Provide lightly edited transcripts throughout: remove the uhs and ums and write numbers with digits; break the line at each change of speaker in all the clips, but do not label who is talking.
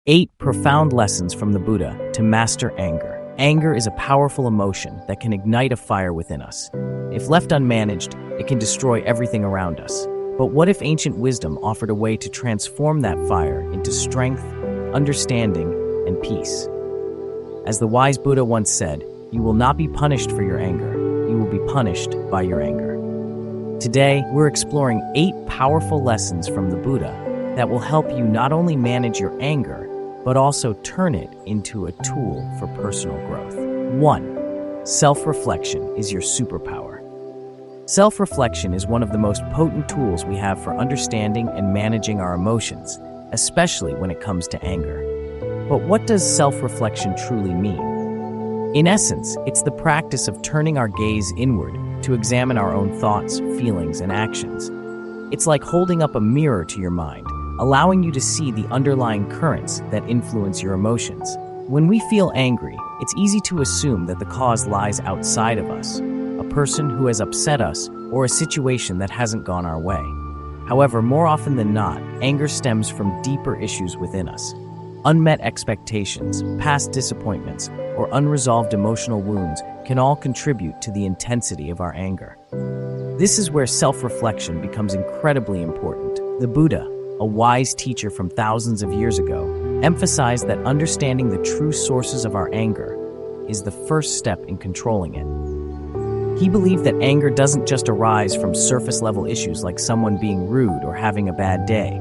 8 profound lessons from the Buddha to master anger. Anger is a powerful emotion that can ignite a fire within us. If left unmanaged, it can destroy everything around us. But what if ancient wisdom offered a way to transform that fire into strength, understanding, and peace? As the wise Buddha once said, "You will not be punished for your anger. You will be punished by your anger." Today, we're exploring 8 powerful lessons from the Buddha that will help you not only manage your anger, but also turn it into a tool for personal growth. 1. Self-reflection is your superpower. Self-reflection is one of the most potent tools we have for understanding and managing our emotions, especially when it comes to anger. But what does self-reflection truly mean? In essence, it's the practice of turning our gaze inward to examine our own thoughts, feelings, and actions. It's like holding up a mirror to your mind, allowing you to see the underlying currents that influence your emotions. When we feel angry, it's easy to assume that the cause lies outside of us, a person who has upset us, or a situation that hasn't gone our way. However, more often than not, anger stems from deeper issues within us. Unmet expectations, past disappointments, or unresolved emotional wounds can all contribute to the intensity of our anger. This is where self-reflection becomes incredibly important. The Buddha, a wise teacher from thousands of years ago, emphasized that understanding the true sources of our anger is the first step in controlling it. He believed that anger doesn't just arise from surface-level issues like someone being rude or having a bad day.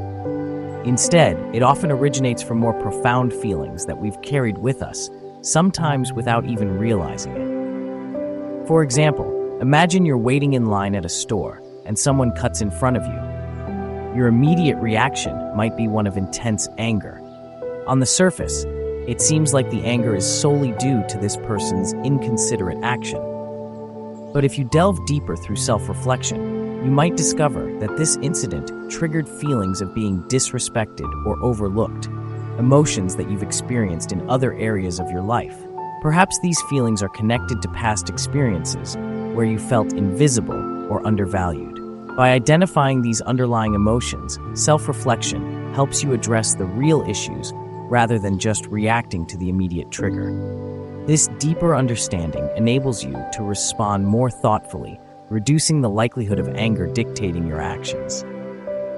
Instead, it often originates from more profound feelings that we've carried with us, sometimes without even realizing it. For example, imagine you're waiting in line at a store and someone cuts in front of you. Your immediate reaction might be one of intense anger. On the surface, it seems like the anger is solely due to this person's inconsiderate action. But if you delve deeper through self-reflection, you might discover that this incident triggered feelings of being disrespected or overlooked, emotions that you've experienced in other areas of your life. Perhaps these feelings are connected to past experiences where you felt invisible or undervalued. By identifying these underlying emotions, self-reflection helps you address the real issues rather than just reacting to the immediate trigger. This deeper understanding enables you to respond more thoughtfully, reducing the likelihood of anger dictating your actions.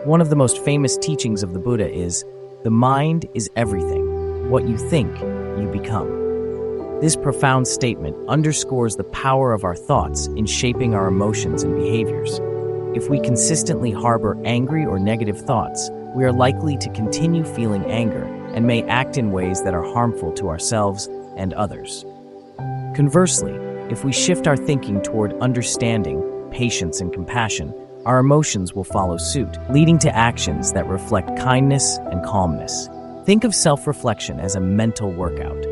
One of the most famous teachings of the Buddha is, "The mind is everything. What you think, you become." This profound statement underscores the power of our thoughts in shaping our emotions and behaviors. If we consistently harbor angry or negative thoughts, we are likely to continue feeling anger and may act in ways that are harmful to ourselves and others. Conversely, if we shift our thinking toward understanding, patience, and compassion, our emotions will follow suit, leading to actions that reflect kindness and calmness. Think of self-reflection as a mental workout.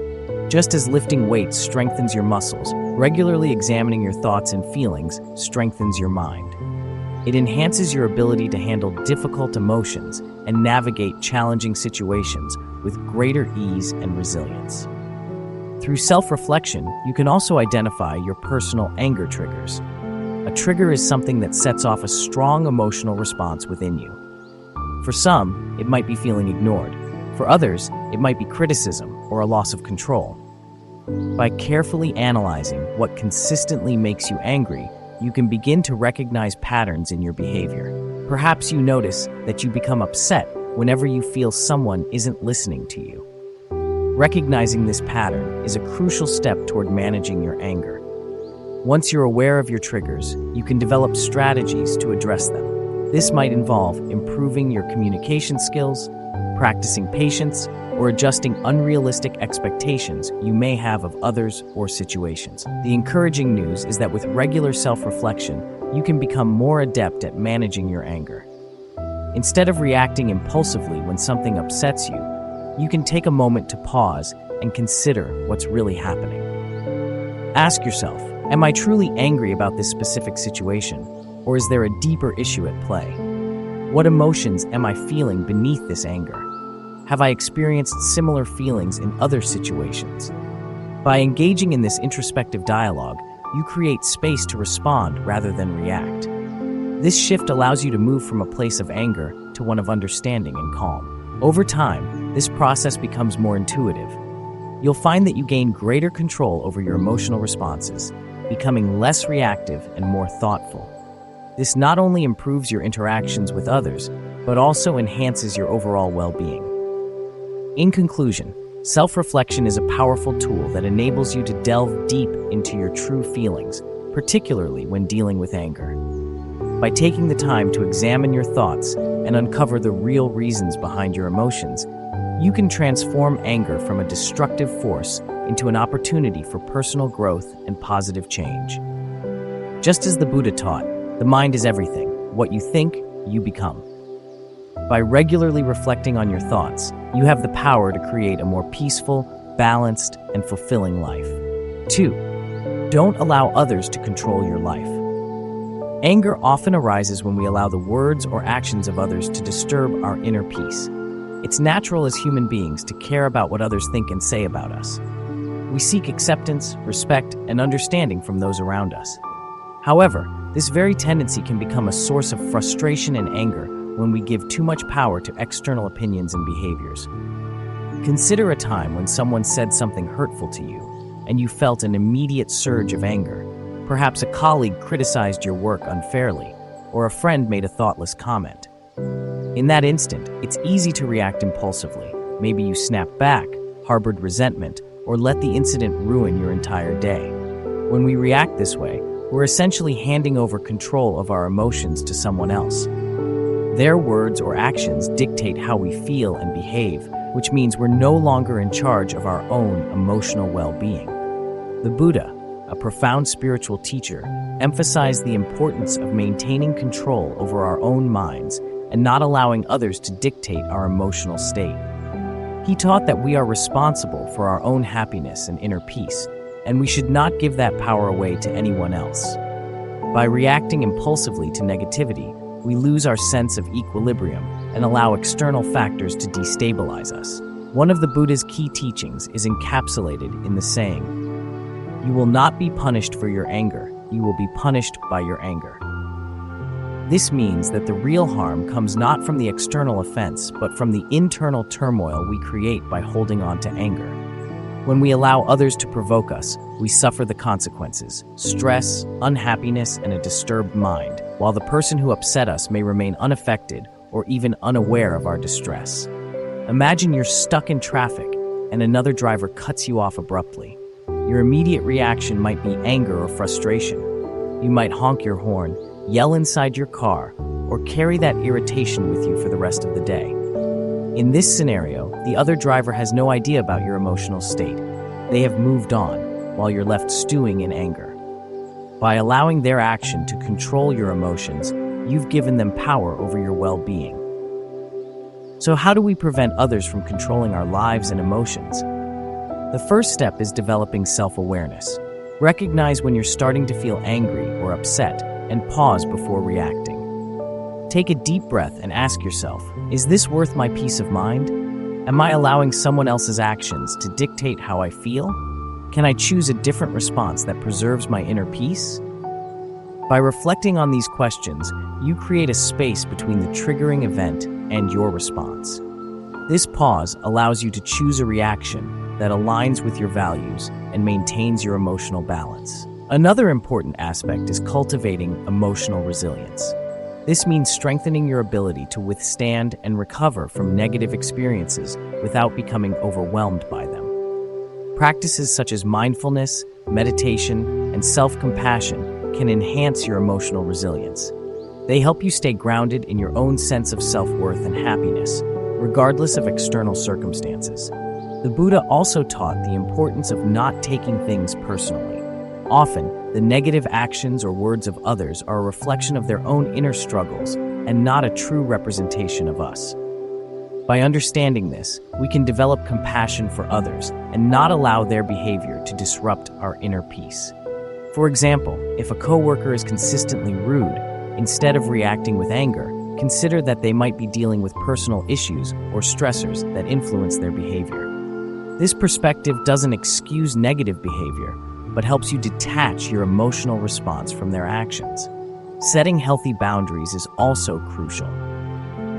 Just as lifting weights strengthens your muscles, regularly examining your thoughts and feelings strengthens your mind. It enhances your ability to handle difficult emotions and navigate challenging situations with greater ease and resilience. Through self-reflection, you can also identify your personal anger triggers. A trigger is something that sets off a strong emotional response within you. For some, it might be feeling ignored. For others, it might be criticism or a loss of control. By carefully analyzing what consistently makes you angry, you can begin to recognize patterns in your behavior. Perhaps you notice that you become upset whenever you feel someone isn't listening to you. Recognizing this pattern is a crucial step toward managing your anger. Once you're aware of your triggers, you can develop strategies to address them. This might involve improving your communication skills, practicing patience, or adjusting unrealistic expectations you may have of others or situations. The encouraging news is that with regular self-reflection, you can become more adept at managing your anger. Instead of reacting impulsively when something upsets you, you can take a moment to pause and consider what's really happening. Ask yourself, am I truly angry about this specific situation, or is there a deeper issue at play? What emotions am I feeling beneath this anger? Have I experienced similar feelings in other situations? By engaging in this introspective dialogue, you create space to respond rather than react. This shift allows you to move from a place of anger to one of understanding and calm. Over time, this process becomes more intuitive. You'll find that you gain greater control over your emotional responses, becoming less reactive and more thoughtful. This not only improves your interactions with others, but also enhances your overall well-being. In conclusion, self-reflection is a powerful tool that enables you to delve deep into your true feelings, particularly when dealing with anger. By taking the time to examine your thoughts and uncover the real reasons behind your emotions, you can transform anger from a destructive force into an opportunity for personal growth and positive change. Just as the Buddha taught, the mind is everything. What you think, you become. By regularly reflecting on your thoughts, you have the power to create a more peaceful, balanced, and fulfilling life. 2. Don't allow others to control your life. Anger often arises when we allow the words or actions of others to disturb our inner peace. It's natural as human beings to care about what others think and say about us. We seek acceptance, respect, and understanding from those around us. However, this very tendency can become a source of frustration and anger when we give too much power to external opinions and behaviors. Consider a time when someone said something hurtful to you, and you felt an immediate surge of anger. Perhaps a colleague criticized your work unfairly, or a friend made a thoughtless comment. In that instant, it's easy to react impulsively. Maybe you snapped back, harbored resentment, or let the incident ruin your entire day. When we react this way, we're essentially handing over control of our emotions to someone else. Their words or actions dictate how we feel and behave, which means we're no longer in charge of our own emotional well-being. The Buddha, a profound spiritual teacher, emphasized the importance of maintaining control over our own minds and not allowing others to dictate our emotional state. He taught that we are responsible for our own happiness and inner peace, and we should not give that power away to anyone else. By reacting impulsively to negativity, we lose our sense of equilibrium and allow external factors to destabilize us. One of the Buddha's key teachings is encapsulated in the saying, "You will not be punished for your anger, you will be punished by your anger." This means that the real harm comes not from the external offense, but from the internal turmoil we create by holding on to anger. When we allow others to provoke us, we suffer the consequences: stress, unhappiness, and a disturbed mind, while the person who upset us may remain unaffected or even unaware of our distress. Imagine you're stuck in traffic and another driver cuts you off abruptly. Your immediate reaction might be anger or frustration. You might honk your horn, yell inside your car, or carry that irritation with you for the rest of the day. In this scenario, the other driver has no idea about your emotional state. They have moved on, while you're left stewing in anger. By allowing their action to control your emotions, you've given them power over your well-being. So how do we prevent others from controlling our lives and emotions? The first step is developing self-awareness. Recognize when you're starting to feel angry or upset, and pause before reacting. Take a deep breath and ask yourself, is this worth my peace of mind? Am I allowing someone else's actions to dictate how I feel? Can I choose a different response that preserves my inner peace? By reflecting on these questions, you create a space between the triggering event and your response. This pause allows you to choose a reaction that aligns with your values and maintains your emotional balance. Another important aspect is cultivating emotional resilience. This means strengthening your ability to withstand and recover from negative experiences without becoming overwhelmed by them. Practices such as mindfulness, meditation, and self-compassion can enhance your emotional resilience. They help you stay grounded in your own sense of self-worth and happiness, regardless of external circumstances. The Buddha also taught the importance of not taking things personally. Often, the negative actions or words of others are a reflection of their own inner struggles and not a true representation of us. By understanding this, we can develop compassion for others and not allow their behavior to disrupt our inner peace. For example, if a coworker is consistently rude, instead of reacting with anger, consider that they might be dealing with personal issues or stressors that influence their behavior. This perspective doesn't excuse negative behavior, but helps you detach your emotional response from their actions. Setting healthy boundaries is also crucial.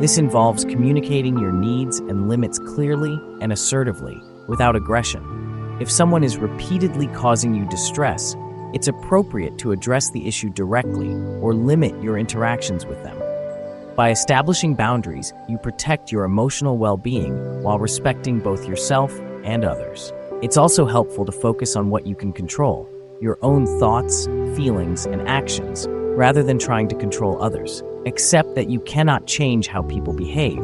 This involves communicating your needs and limits clearly and assertively without aggression. If someone is repeatedly causing you distress, it's appropriate to address the issue directly or limit your interactions with them. By establishing boundaries, you protect your emotional well-being while respecting both yourself and others. It's also helpful to focus on what you can control, your own thoughts, feelings, and actions, rather than trying to control others. Accept that you cannot change how people behave,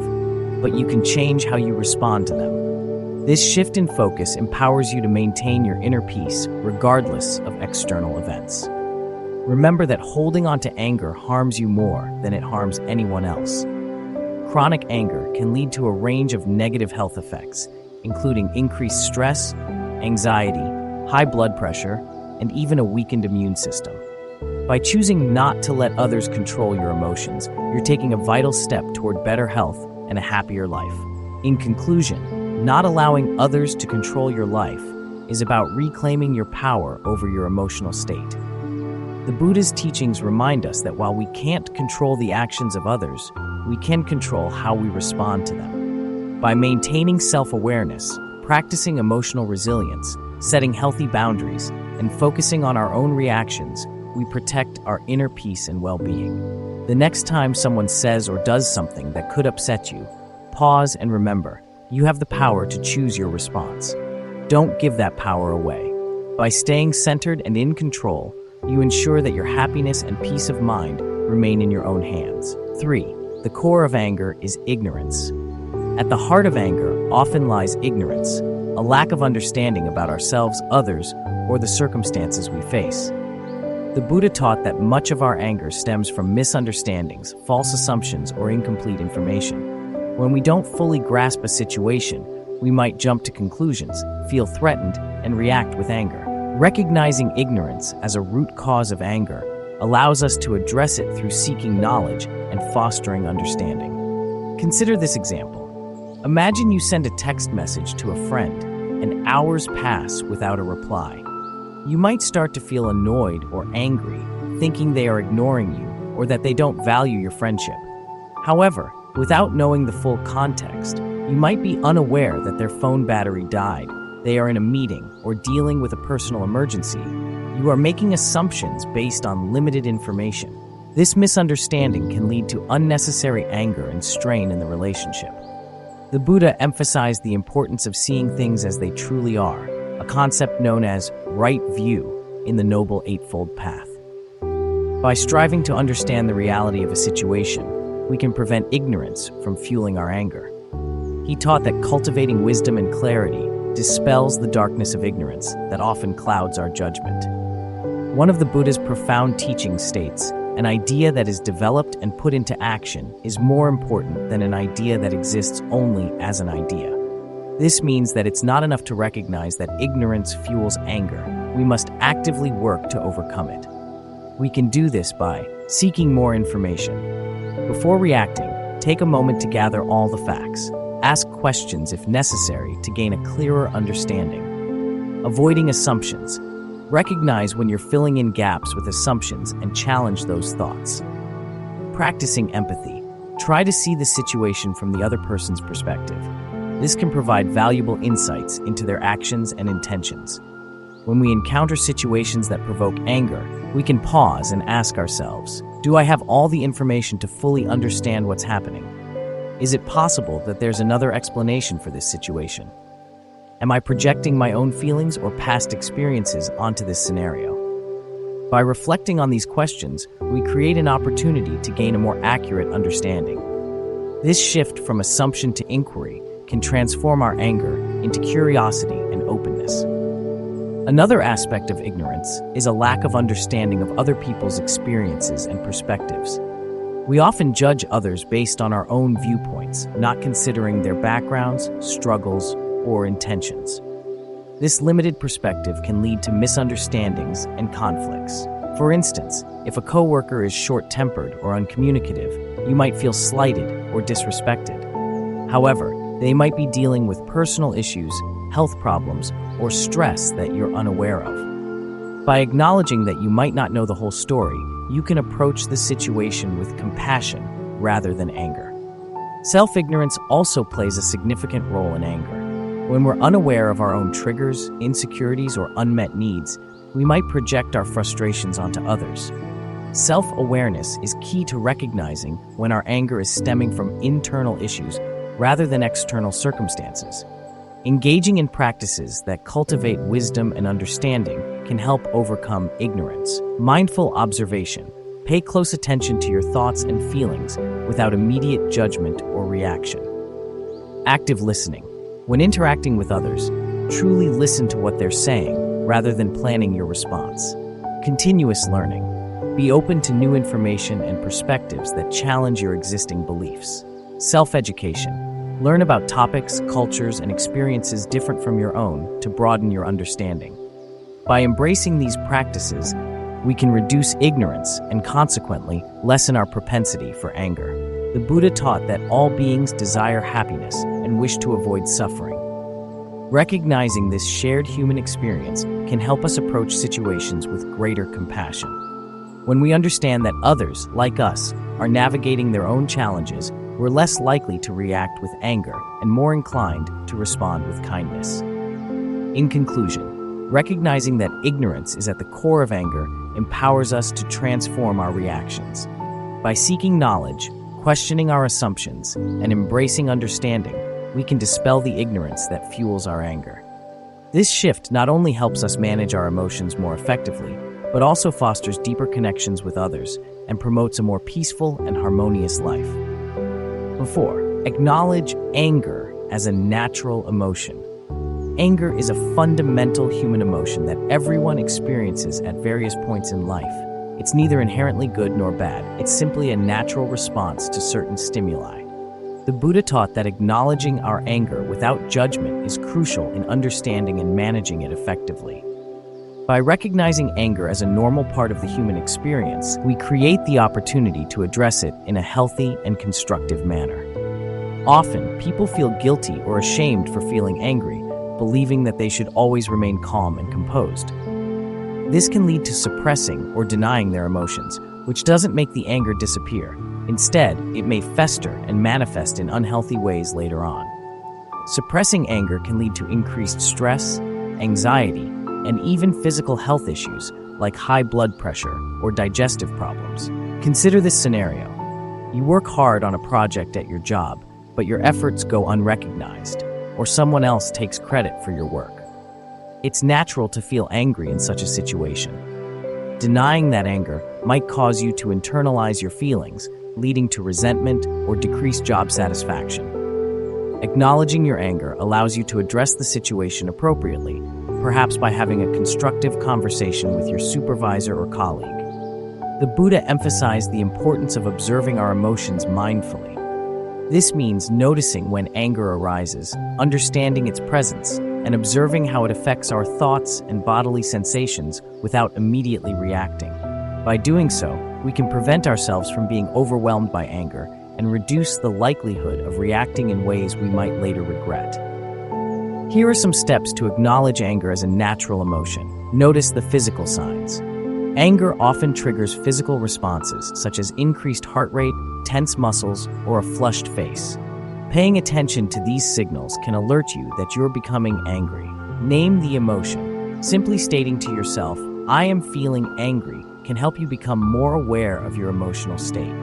but you can change how you respond to them. This shift in focus empowers you to maintain your inner peace regardless of external events. Remember that holding on to anger harms you more than it harms anyone else. Chronic anger can lead to a range of negative health effects, including increased stress, anxiety, high blood pressure, and even a weakened immune system. By choosing not to let others control your emotions, you're taking a vital step toward better health and a happier life. In conclusion, not allowing others to control your life is about reclaiming your power over your emotional state. The Buddha's teachings remind us that while we can't control the actions of others, we can control how we respond to them. By maintaining self-awareness, practicing emotional resilience, setting healthy boundaries, and focusing on our own reactions, we protect our inner peace and well-being. The next time someone says or does something that could upset you, pause and remember, you have the power to choose your response. Don't give that power away. By staying centered and in control, you ensure that your happiness and peace of mind remain in your own hands. 3. The core of anger is ignorance. At the heart of anger often lies ignorance, a lack of understanding about ourselves, others, or the circumstances we face. The Buddha taught that much of our anger stems from misunderstandings, false assumptions, or incomplete information. When we don't fully grasp a situation, we might jump to conclusions, feel threatened, and react with anger. Recognizing ignorance as a root cause of anger allows us to address it through seeking knowledge and fostering understanding. Consider this example. Imagine you send a text message to a friend, and hours pass without a reply. You might start to feel annoyed or angry, thinking they are ignoring you or that they don't value your friendship. However, without knowing the full context, you might be unaware that their phone battery died, they are in a meeting, or dealing with a personal emergency. You are making assumptions based on limited information. This misunderstanding can lead to unnecessary anger and strain in the relationship. The Buddha emphasized the importance of seeing things as they truly are, a concept known as right view in the Noble Eightfold Path. By striving to understand the reality of a situation, we can prevent ignorance from fueling our anger. He taught that cultivating wisdom and clarity dispels the darkness of ignorance that often clouds our judgment. One of the Buddha's profound teachings states, "An idea that is developed and put into action is more important than an idea that exists only as an idea." This means that it's not enough to recognize that ignorance fuels anger. We must actively work to overcome it. We can do this by seeking more information. Before reacting, take a moment to gather all the facts. Ask questions if necessary to gain a clearer understanding. Avoiding assumptions. Recognize when you're filling in gaps with assumptions and challenge those thoughts. Practicing empathy. Try to see the situation from the other person's perspective. This can provide valuable insights into their actions and intentions. When we encounter situations that provoke anger, we can pause and ask ourselves, do I have all the information to fully understand what's happening? Is it possible that there's another explanation for this situation? Am I projecting my own feelings or past experiences onto this scenario? By reflecting on these questions, we create an opportunity to gain a more accurate understanding. This shift from assumption to inquiry can transform our anger into curiosity and openness. Another aspect of ignorance is a lack of understanding of other people's experiences and perspectives. We often judge others based on our own viewpoints, not considering their backgrounds, struggles, or intentions. This limited perspective can lead to misunderstandings and conflicts. For instance, if a coworker is short-tempered or uncommunicative, you might feel slighted or disrespected. However, they might be dealing with personal issues, health problems, or stress that you're unaware of. By acknowledging that you might not know the whole story, you can approach the situation with compassion rather than anger. Self-ignorance also plays a significant role in anger. When we're unaware of our own triggers, insecurities, or unmet needs, we might project our frustrations onto others. Self-awareness is key to recognizing when our anger is stemming from internal issues rather than external circumstances. Engaging in practices that cultivate wisdom and understanding can help overcome ignorance. Mindful observation. Pay close attention to your thoughts and feelings without immediate judgment or reaction. Active listening. When interacting with others, truly listen to what they're saying rather than planning your response. Continuous learning. Be open to new information and perspectives that challenge your existing beliefs. Self-education. Learn about topics, cultures, and experiences different from your own to broaden your understanding. By embracing these practices, we can reduce ignorance and consequently lessen our propensity for anger. The Buddha taught that all beings desire happiness and wish to avoid suffering. Recognizing this shared human experience can help us approach situations with greater compassion. When we understand that others, like us, are navigating their own challenges, we're less likely to react with anger and more inclined to respond with kindness. In conclusion, recognizing that ignorance is at the core of anger empowers us to transform our reactions. By seeking knowledge, questioning our assumptions, and embracing understanding, we can dispel the ignorance that fuels our anger. This shift not only helps us manage our emotions more effectively, but also fosters deeper connections with others and promotes a more peaceful and harmonious life. Acknowledge anger as a natural emotion. Anger is a fundamental human emotion that everyone experiences at various points in life. It's neither inherently good nor bad. It's simply a natural response to certain stimuli. The Buddha taught that acknowledging our anger without judgment is crucial in understanding and managing it effectively. By recognizing anger as a normal part of the human experience, we create the opportunity to address it in a healthy and constructive manner. Often, people feel guilty or ashamed for feeling angry, believing that they should always remain calm and composed. This can lead to suppressing or denying their emotions, which doesn't make the anger disappear. Instead, it may fester and manifest in unhealthy ways later on. Suppressing anger can lead to increased stress, anxiety, and even physical health issues like high blood pressure or digestive problems. Consider this scenario. You work hard on a project at your job, but your efforts go unrecognized, or someone else takes credit for your work. It's natural to feel angry in such a situation. Denying that anger might cause you to internalize your feelings, leading to resentment or decreased job satisfaction. Acknowledging your anger allows you to address the situation appropriately, perhaps by having a constructive conversation with your supervisor or colleague. The Buddha emphasized the importance of observing our emotions mindfully. This means noticing when anger arises, understanding its presence, and observing how it affects our thoughts and bodily sensations without immediately reacting. By doing so, we can prevent ourselves from being overwhelmed by anger and reduce the likelihood of reacting in ways we might later regret. Here are some steps to acknowledge anger as a natural emotion. Notice the physical signs. Anger often triggers physical responses such as increased heart rate, tense muscles, or a flushed face. Paying attention to these signals can alert you that you're becoming angry. Name the emotion. Simply stating to yourself, "I am feeling angry," can help you become more aware of your emotional state.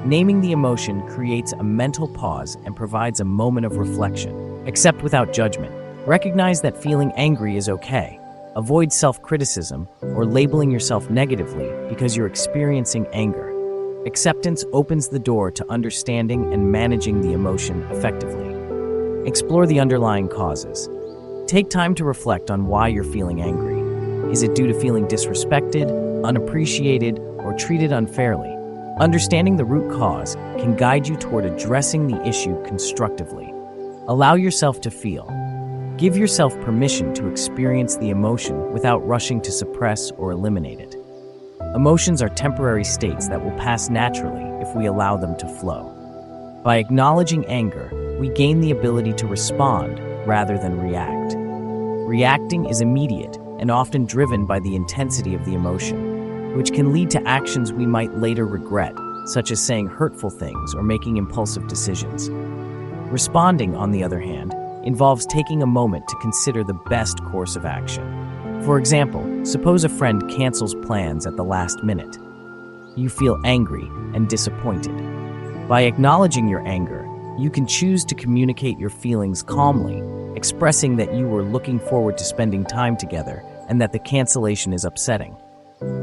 Naming the emotion creates a mental pause and provides a moment of reflection. Accept without judgment. Recognize that feeling angry is okay. Avoid self-criticism or labeling yourself negatively because you're experiencing anger. Acceptance opens the door to understanding and managing the emotion effectively. Explore the underlying causes. Take time to reflect on why you're feeling angry. Is it due to feeling disrespected, unappreciated, or treated unfairly? Understanding the root cause can guide you toward addressing the issue constructively. Allow yourself to feel. Give yourself permission to experience the emotion without rushing to suppress or eliminate it. Emotions are temporary states that will pass naturally if we allow them to flow. By acknowledging anger, we gain the ability to respond rather than react. Reacting is immediate and often driven by the intensity of the emotion, which can lead to actions we might later regret such as saying hurtful things or making impulsive decisions. Responding, on the other hand, involves taking a moment to consider the best course of action. For example, suppose a friend cancels plans at the last minute. You feel angry and disappointed. By acknowledging your anger, you can choose to communicate your feelings calmly, expressing that you were looking forward to spending time together and that the cancellation is upsetting.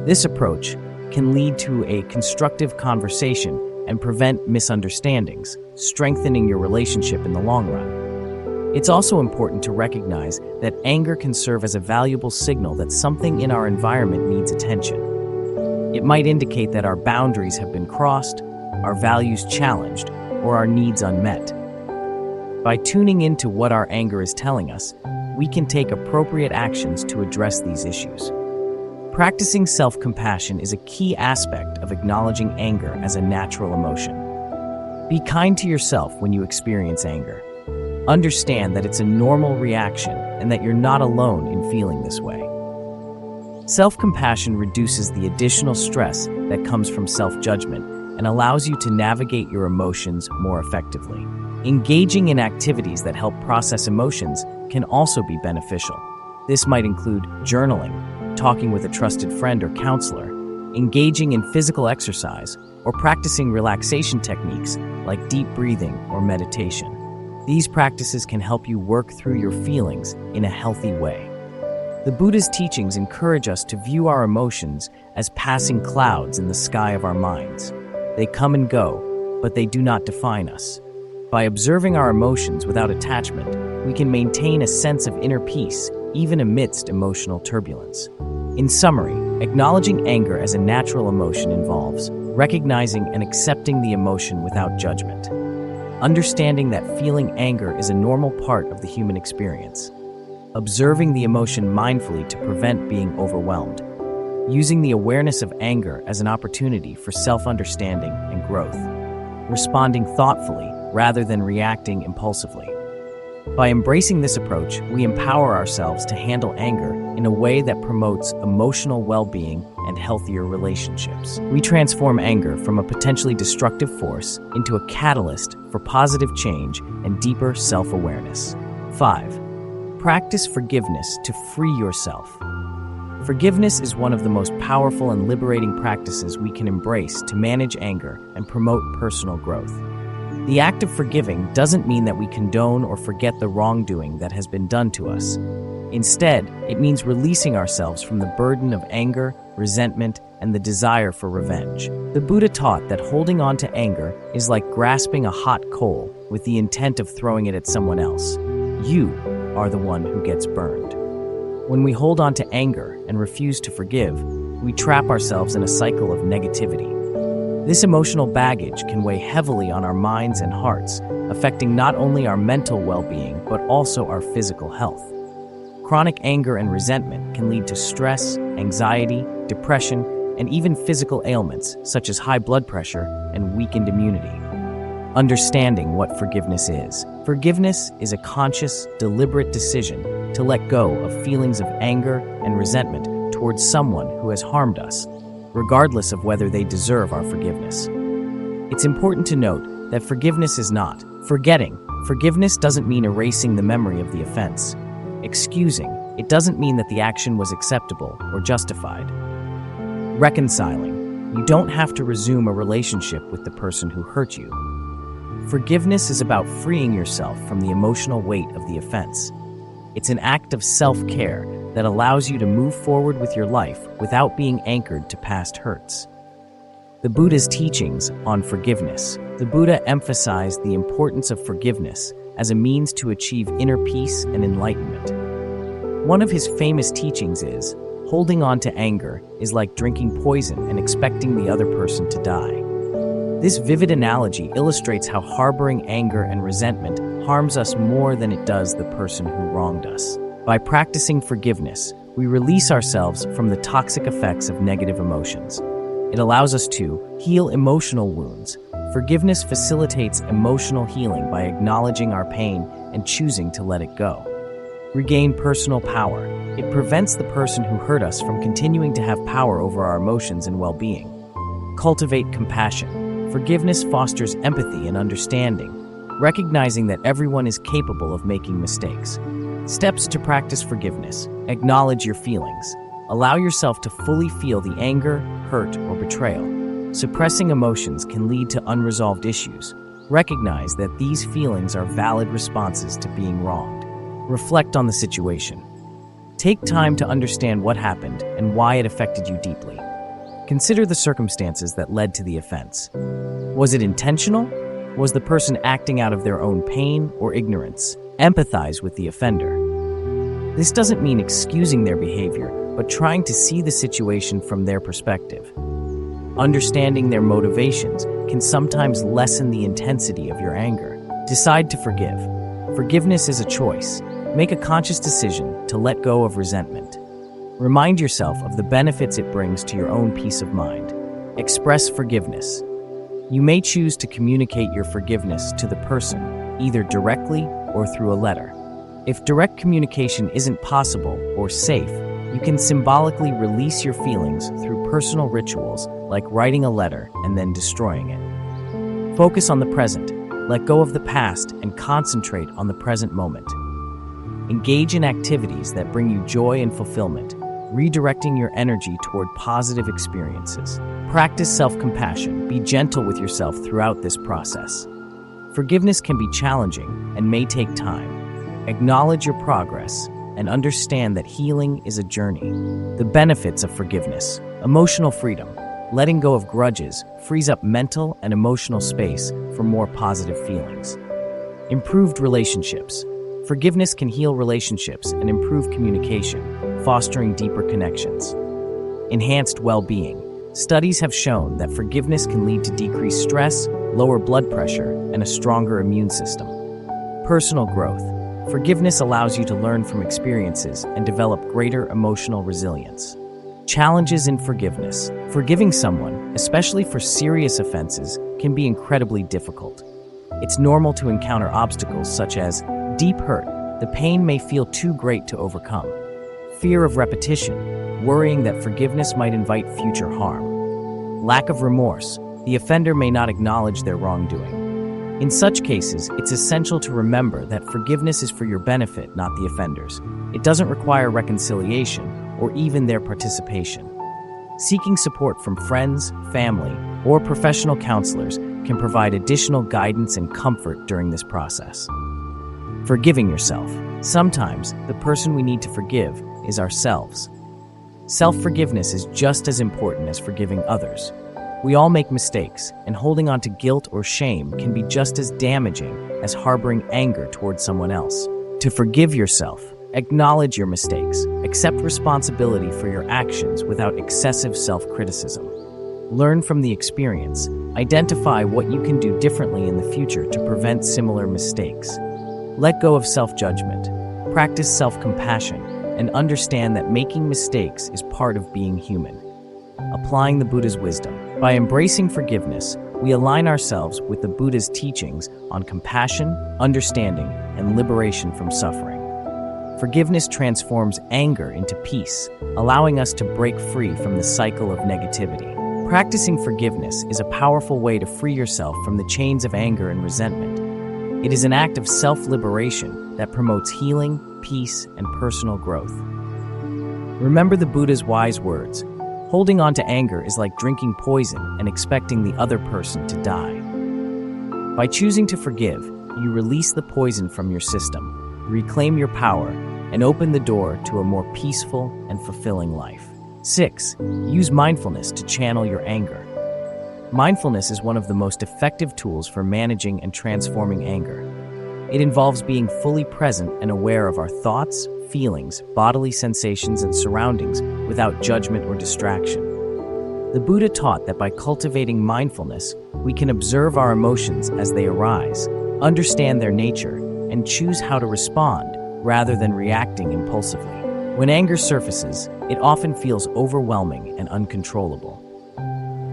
This approach can lead to a constructive conversation and prevent misunderstandings, strengthening your relationship in the long run. It's also important to recognize that anger can serve as a valuable signal that something in our environment needs attention. It might indicate that our boundaries have been crossed, our values challenged, or our needs unmet. By tuning into what our anger is telling us, we can take appropriate actions to address these issues. Practicing self-compassion is a key aspect of acknowledging anger as a natural emotion. Be kind to yourself when you experience anger. Understand that it's a normal reaction and that you're not alone in feeling this way. Self-compassion reduces the additional stress that comes from self-judgment and allows you to navigate your emotions more effectively. Engaging in activities that help process emotions can also be beneficial. This might include journaling, talking with a trusted friend or counselor, engaging in physical exercise, or practicing relaxation techniques like deep breathing or meditation. These practices can help you work through your feelings in a healthy way. The Buddha's teachings encourage us to view our emotions as passing clouds in the sky of our minds. They come and go, but they do not define us. By observing our emotions without attachment, we can maintain a sense of inner peace even amidst emotional turbulence. In summary, acknowledging anger as a natural emotion involves recognizing and accepting the emotion without judgment. Understanding that feeling anger is a normal part of the human experience. Observing the emotion mindfully to prevent being overwhelmed. Using the awareness of anger as an opportunity for self-understanding and growth. Responding thoughtfully rather than reacting impulsively. By embracing this approach, we empower ourselves to handle anger in a way that promotes emotional well-being and healthier relationships. We transform anger from a potentially destructive force into a catalyst for positive change and deeper self-awareness. 5. Practice forgiveness to free yourself. Forgiveness is one of the most powerful and liberating practices we can embrace to manage anger and promote personal growth. The act of forgiving doesn't mean that we condone or forget the wrongdoing that has been done to us. Instead, it means releasing ourselves from the burden of anger, resentment, and the desire for revenge. The Buddha taught that holding on to anger is like grasping a hot coal with the intent of throwing it at someone else. You are the one who gets burned. When we hold on to anger and refuse to forgive, we trap ourselves in a cycle of negativity. This emotional baggage can weigh heavily on our minds and hearts, affecting not only our mental well-being but also our physical health. Chronic anger and resentment can lead to stress, anxiety, depression, and even physical ailments such as high blood pressure and weakened immunity. Understanding what forgiveness is. Forgiveness is a conscious, deliberate decision to let go of feelings of anger and resentment towards someone who has harmed us, regardless of whether they deserve our forgiveness. It's important to note that forgiveness is not forgetting. Forgiveness doesn't mean erasing the memory of the offense. Excusing, it doesn't mean that the action was acceptable or justified. Reconciling, you don't have to resume a relationship with the person who hurt you. Forgiveness is about freeing yourself from the emotional weight of the offense. It's an act of self-care that allows you to move forward with your life without being anchored to past hurts. The Buddha's teachings on forgiveness. The Buddha emphasized the importance of forgiveness as a means to achieve inner peace and enlightenment. One of his famous teachings is, holding on to anger is like drinking poison and expecting the other person to die. This vivid analogy illustrates how harboring anger and resentment harms us more than it does the person who wronged us. By practicing forgiveness, we release ourselves from the toxic effects of negative emotions. It allows us to heal emotional wounds. Forgiveness facilitates emotional healing by acknowledging our pain and choosing to let it go. Regain personal power. It prevents the person who hurt us from continuing to have power over our emotions and well-being. Cultivate compassion. Forgiveness fosters empathy and understanding, recognizing that everyone is capable of making mistakes. Steps to practice forgiveness: acknowledge your feelings. Allow yourself to fully feel the anger, hurt, or betrayal. Suppressing emotions can lead to unresolved issues. Recognize that these feelings are valid responses to being wronged. Reflect on the situation. Take time to understand what happened and why it affected you deeply. Consider the circumstances that led to the offense. Was it intentional? Was the person acting out of their own pain or ignorance? Empathize with the offender. This doesn't mean excusing their behavior, but trying to see the situation from their perspective. Understanding their motivations can sometimes lessen the intensity of your anger. Decide to forgive. Forgiveness is a choice. Make a conscious decision to let go of resentment. Remind yourself of the benefits it brings to your own peace of mind. Express forgiveness. You may choose to communicate your forgiveness to the person, either directly or through a letter. If direct communication isn't possible or safe, you can symbolically release your feelings through personal rituals like writing a letter and then destroying it. Focus on the present. Let go of the past and concentrate on the present moment. Engage in activities that bring you joy and fulfillment, redirecting your energy toward positive experiences. Practice self-compassion. Be gentle with yourself throughout this process. Forgiveness can be challenging and may take time. Acknowledge your progress and understand that healing is a journey. The benefits of forgiveness: emotional freedom. Letting go of grudges frees up mental and emotional space for more positive feelings. Improved relationships. Forgiveness can heal relationships and improve communication, fostering deeper connections. Enhanced well-being. Studies have shown that forgiveness can lead to decreased stress, lower blood pressure, and a stronger immune system. Personal growth. Forgiveness allows you to learn from experiences and develop greater emotional resilience. Challenges in forgiveness. Forgiving someone, especially for serious offenses, can be incredibly difficult. It's normal to encounter obstacles such as deep hurt. The pain may feel too great to overcome. Fear of repetition, worrying that forgiveness might invite future harm. Lack of remorse. The offender may not acknowledge their wrongdoing. In such cases, it's essential to remember that forgiveness is for your benefit, not the offender's. It doesn't require reconciliation or even their participation. Seeking support from friends, family, or professional counselors can provide additional guidance and comfort during this process. Forgiving yourself. Sometimes, the person we need to forgive is ourselves. Self-forgiveness is just as important as forgiving others. We all make mistakes, and holding on to guilt or shame can be just as damaging as harboring anger towards someone else. To forgive yourself, acknowledge your mistakes, accept responsibility for your actions without excessive self-criticism. Learn from the experience, identify what you can do differently in the future to prevent similar mistakes. Let go of self-judgment, practice self-compassion, and understand that making mistakes is part of being human. Applying the Buddha's wisdom. By embracing forgiveness, we align ourselves with the Buddha's teachings on compassion, understanding, and liberation from suffering. Forgiveness transforms anger into peace, allowing us to break free from the cycle of negativity. Practicing forgiveness is a powerful way to free yourself from the chains of anger and resentment. It is an act of self-liberation that promotes healing, peace, and personal growth. Remember the Buddha's wise words: holding on to anger is like drinking poison and expecting the other person to die. By choosing to forgive, you release the poison from your system, reclaim your power, and open the door to a more peaceful and fulfilling life. 6. Use mindfulness to channel your anger. Mindfulness is one of the most effective tools for managing and transforming anger. It involves being fully present and aware of our thoughts, feelings, bodily sensations, and surroundings without judgment or distraction. The Buddha taught that by cultivating mindfulness, we can observe our emotions as they arise, understand their nature, and choose how to respond rather than reacting impulsively. When anger surfaces, it often feels overwhelming and uncontrollable.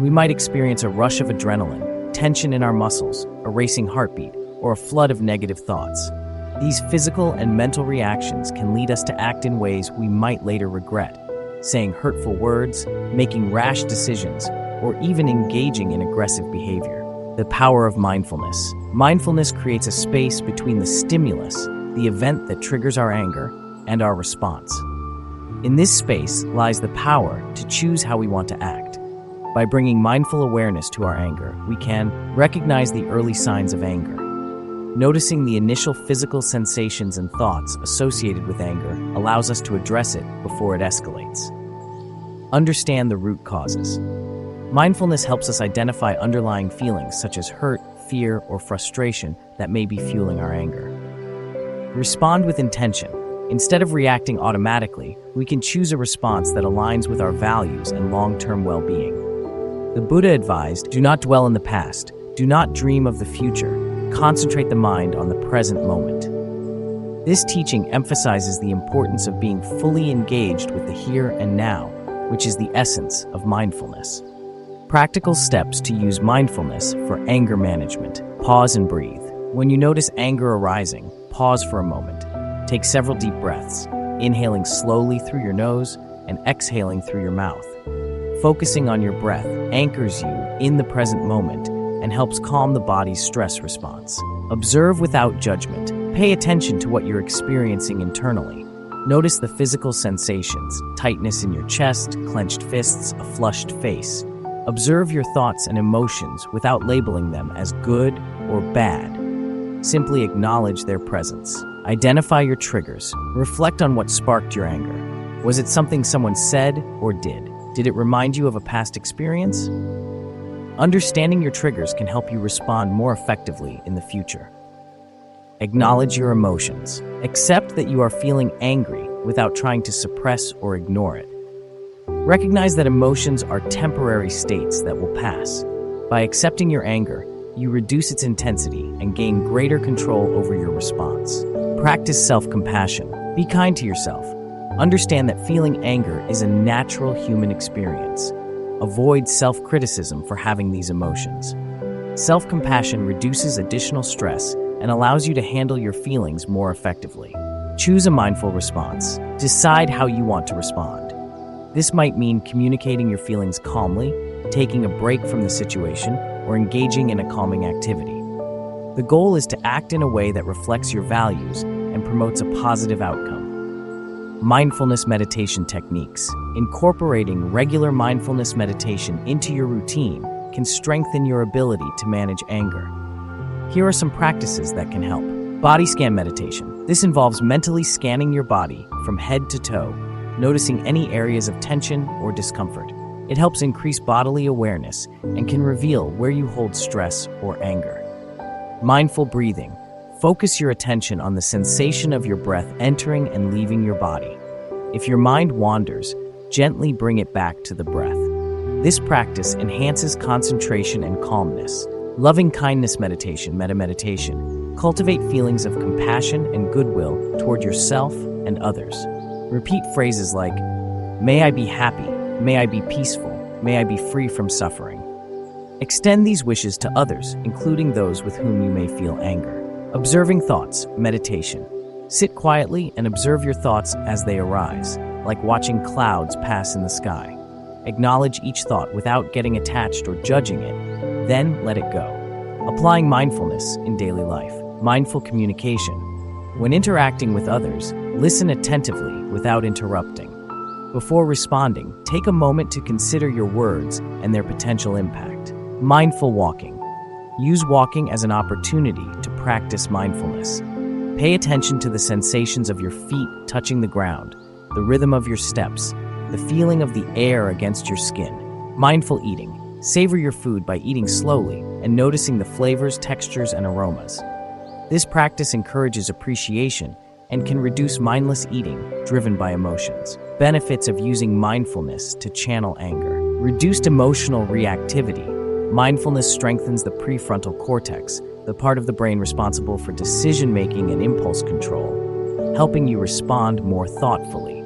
We might experience a rush of adrenaline, tension in our muscles, a racing heartbeat, or a flood of negative thoughts. These physical and mental reactions can lead us to act in ways we might later regret, saying hurtful words, making rash decisions, or even engaging in aggressive behavior. The power of mindfulness. Mindfulness creates a space between the stimulus, the event that triggers our anger, and our response. In this space lies the power to choose how we want to act. By bringing mindful awareness to our anger, we can recognize the early signs of anger. Noticing the initial physical sensations and thoughts associated with anger allows us to address it before it escalates. Understand the root causes. Mindfulness helps us identify underlying feelings such as hurt, fear, or frustration that may be fueling our anger. Respond with intention. Instead of reacting automatically, we can choose a response that aligns with our values and long-term well-being. The Buddha advised, do not dwell in the past, do not dream of the future, concentrate the mind on the present moment. This teaching emphasizes the importance of being fully engaged with the here and now, which is the essence of mindfulness. Practical steps to use mindfulness for anger management. Pause and breathe. When you notice anger arising, pause for a moment. Take several deep breaths, inhaling slowly through your nose and exhaling through your mouth. Focusing on your breath anchors you in the present moment and helps calm the body's stress response. Observe without judgment. Pay attention to what you're experiencing internally. Notice the physical sensations, tightness in your chest, clenched fists, a flushed face. Observe your thoughts and emotions without labeling them as good or bad. Simply acknowledge their presence. Identify your triggers. Reflect on what sparked your anger. Was it something someone said or did? Did it remind you of a past experience? Understanding your triggers can help you respond more effectively in the future. Acknowledge your emotions. Accept that you are feeling angry without trying to suppress or ignore it. Recognize that emotions are temporary states that will pass. By accepting your anger, you reduce its intensity and gain greater control over your response. Practice self-compassion. Be kind to yourself. Understand that feeling anger is a natural human experience. Avoid self-criticism for having these emotions. Self-compassion reduces additional stress and allows you to handle your feelings more effectively. Choose a mindful response. Decide how you want to respond. This might mean communicating your feelings calmly, taking a break from the situation, or engaging in a calming activity. The goal is to act in a way that reflects your values and promotes a positive outcome. Mindfulness meditation techniques. Incorporating regular mindfulness meditation into your routine can strengthen your ability to manage anger. Here are some practices that can help. Body scan meditation. This involves mentally scanning your body from head to toe, noticing any areas of tension or discomfort. It helps increase bodily awareness and can reveal where you hold stress or anger. Mindful breathing. Focus your attention on the sensation of your breath entering and leaving your body. If your mind wanders, gently bring it back to the breath. This practice enhances concentration and calmness. Loving kindness meditation, metta meditation. Cultivate feelings of compassion and goodwill toward yourself and others. Repeat phrases like, "May I be happy, may I be peaceful, may I be free from suffering." Extend these wishes to others, including those with whom you may feel anger. Observing thoughts, meditation. Sit quietly and observe your thoughts as they arise, like watching clouds pass in the sky. Acknowledge each thought without getting attached or judging it, then let it go. Applying mindfulness in daily life. Mindful communication. When interacting with others, listen attentively without interrupting. Before responding, take a moment to consider your words and their potential impact. Mindful walking. Use walking as an opportunity to practice mindfulness. Pay attention to the sensations of your feet touching the ground, the rhythm of your steps, the feeling of the air against your skin. Mindful eating. Savor your food by eating slowly and noticing the flavors, textures, and aromas. This practice encourages appreciation and can reduce mindless eating driven by emotions. Benefits of using mindfulness to channel anger. Reduced emotional reactivity. Mindfulness strengthens the prefrontal cortex, the part of the brain responsible for decision-making and impulse control, helping you respond more thoughtfully.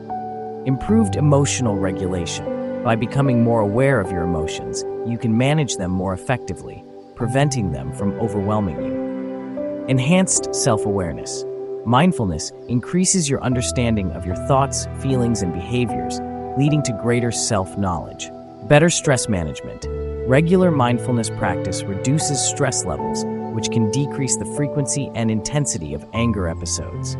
Improved emotional regulation. By becoming more aware of your emotions, you can manage them more effectively, preventing them from overwhelming you. Enhanced self-awareness. Mindfulness increases your understanding of your thoughts, feelings, and behaviors, leading to greater self-knowledge. Better stress management. Regular mindfulness practice reduces stress levels, which can decrease the frequency and intensity of anger episodes.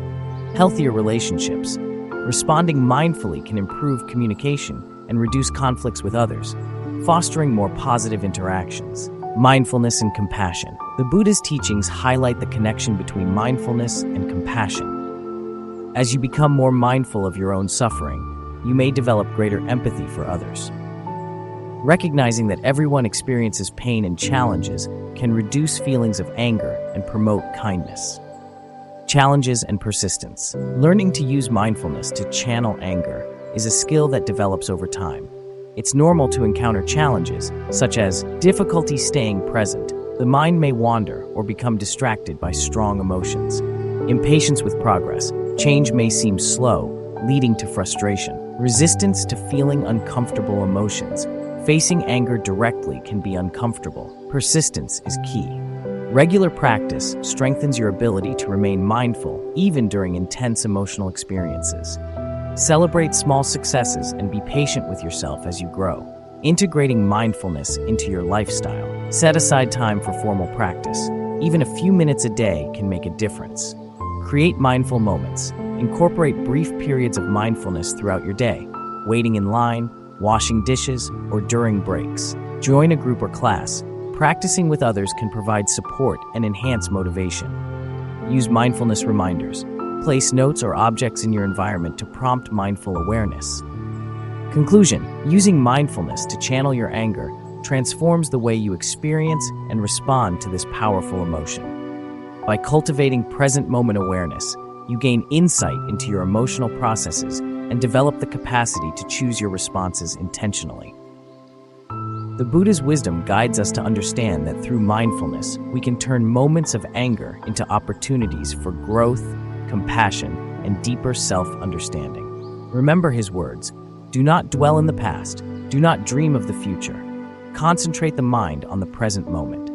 Healthier relationships. Responding mindfully can improve communication and reduce conflicts with others, fostering more positive interactions. Mindfulness and compassion. The Buddha's teachings highlight the connection between mindfulness and compassion. As you become more mindful of your own suffering, you may develop greater empathy for others. Recognizing that everyone experiences pain and challenges can reduce feelings of anger and promote kindness. Challenges and persistence. Learning to use mindfulness to channel anger is a skill that develops over time. It's normal to encounter challenges, such as difficulty staying present. The mind may wander or become distracted by strong emotions. Impatience with progress. Change may seem slow, leading to frustration. Resistance to feeling uncomfortable emotions. Facing anger directly can be uncomfortable. Persistence is key. Regular practice strengthens your ability to remain mindful even during intense emotional experiences. Celebrate small successes and be patient with yourself as you grow. Integrating mindfulness into your lifestyle. Set aside time for formal practice. Even a few minutes a day can make a difference. Create mindful moments. Incorporate brief periods of mindfulness throughout your day, waiting in line, washing dishes, or during breaks. Join a group or class. Practicing with others can provide support and enhance motivation. Use mindfulness reminders. Place notes or objects in your environment to prompt mindful awareness. Conclusion: using mindfulness to channel your anger transforms the way you experience and respond to this powerful emotion. By cultivating present moment awareness, you gain insight into your emotional processes and develop the capacity to choose your responses intentionally. The Buddha's wisdom guides us to understand that through mindfulness, we can turn moments of anger into opportunities for growth, compassion, and deeper self-understanding. Remember his words: do not dwell in the past, do not dream of the future. Concentrate the mind on the present moment.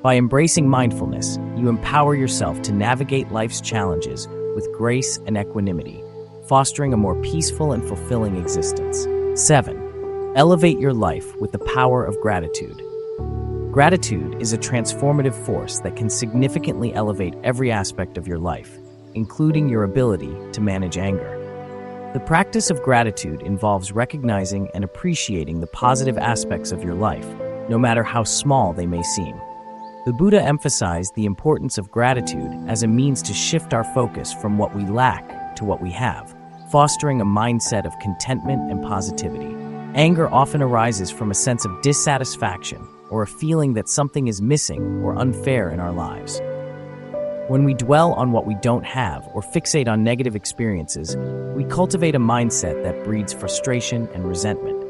By embracing mindfulness, you empower yourself to navigate life's challenges with grace and equanimity, fostering a more peaceful and fulfilling existence. 7. Elevate your life with the power of gratitude. Gratitude is a transformative force that can significantly elevate every aspect of your life, including your ability to manage anger. The practice of gratitude involves recognizing and appreciating the positive aspects of your life, no matter how small they may seem. The Buddha emphasized the importance of gratitude as a means to shift our focus from what we lack to what we have, fostering a mindset of contentment and positivity. Anger often arises from a sense of dissatisfaction or a feeling that something is missing or unfair in our lives. When we dwell on what we don't have or fixate on negative experiences, we cultivate a mindset that breeds frustration and resentment.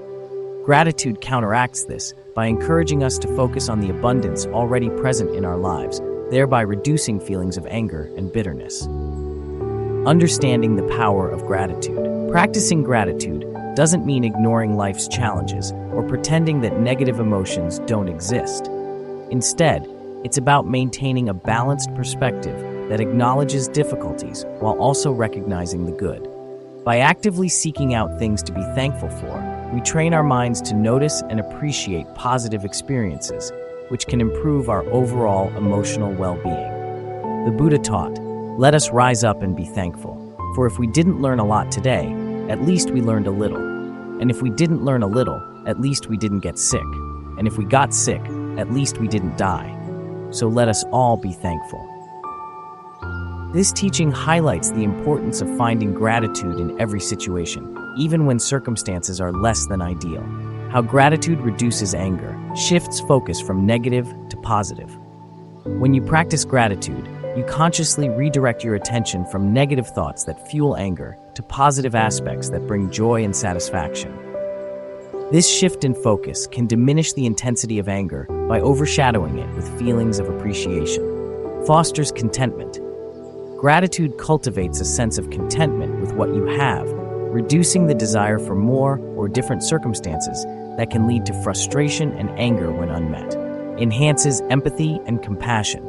Gratitude counteracts this by encouraging us to focus on the abundance already present in our lives, thereby reducing feelings of anger and bitterness. Understanding the power of gratitude. Practicing gratitude doesn't mean ignoring life's challenges or pretending that negative emotions don't exist. Instead, it's about maintaining a balanced perspective that acknowledges difficulties while also recognizing the good. By actively seeking out things to be thankful for, we train our minds to notice and appreciate positive experiences, which can improve our overall emotional well-being. The Buddha taught, "Let us rise up and be thankful, for if we didn't learn a lot today, at least we learned a little. And if we didn't learn a little, at least we didn't get sick. And if we got sick, at least we didn't die. So let us all be thankful." This teaching highlights the importance of finding gratitude in every situation, even when circumstances are less than ideal. How gratitude reduces anger, shifts focus from negative to positive. When you practice gratitude, you consciously redirect your attention from negative thoughts that fuel anger to positive aspects that bring joy and satisfaction. This shift in focus can diminish the intensity of anger by overshadowing it with feelings of appreciation. Fosters contentment. Gratitude cultivates a sense of contentment with what you have, reducing the desire for more or different circumstances that can lead to frustration and anger when unmet. Enhances empathy and compassion.